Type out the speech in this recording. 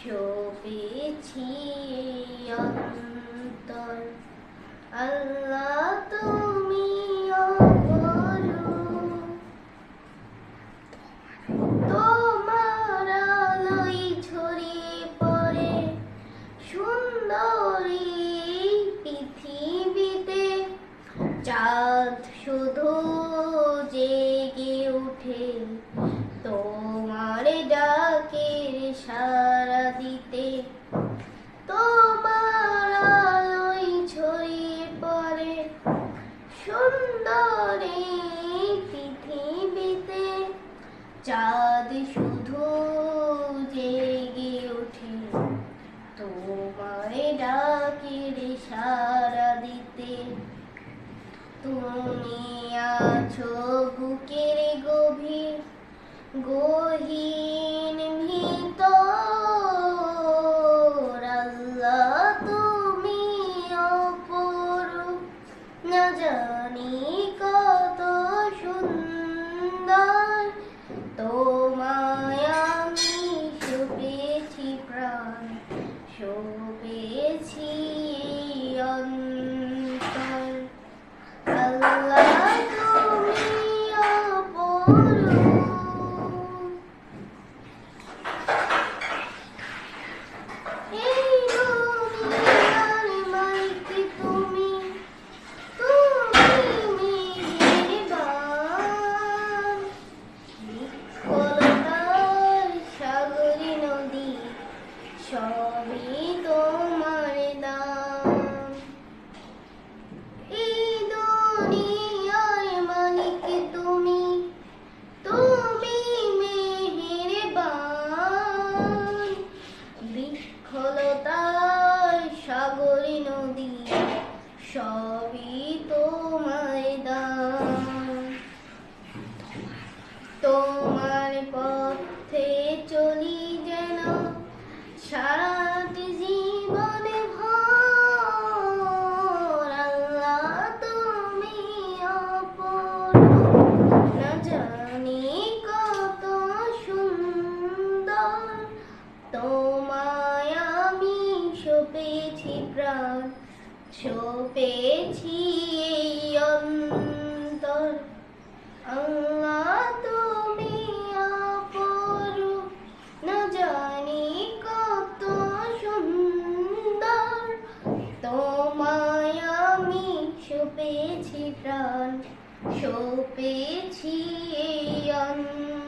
শোভেছি অন্তর। আল্লাহ তুমি অপরূপ, তোমার আলোয় ছড়িয়ে পড়ে সুন্দরী পৃথিবীতে। চাঁদ শুধু জেগে উঠে তোমার ডাকের সাড়া দিতে। তোমার আলোয় ছড়িয়ে পড়ে সুন্দরী পৃথিবীতে। চাঁদ শুধু জেগে ওঠে তোমার ডাকের সাড়া দিতে। তুমি আছো বুকের গভীর গহীন ভিতর। আল্লাহ তুমি অপরূপ, না জানি কত সুন্দর। তোমায় আমি শোভেছি প্রাণ, শোভেছি অন্তর। আল্লাহ তুমি অপরূপ। এই দুনিয়ার মালিক তুমি, তুমি মেহেরবান। বিফলতার সাগরে নদী সবই তোমার দান। এই দুনিয়ার মালিক তুমি, তুমি মেহেরবান। বিফলতার সাগরে নদী সবই তোমার দান। তোমার পথে চলি যেন সারাটি জীবনে ভর। আল্লাহ তুমি অপরূপ, না জানি কত সুন্দর। তোমায় আমি শোভেছি প্রাণ, শোভেছি অন্তর। আল্লাহ তুমি অপরূপ, না জানি কত সুন্দর। তোমায় আমি শোভেছি প্রাণ, শোভেছি অন্তর।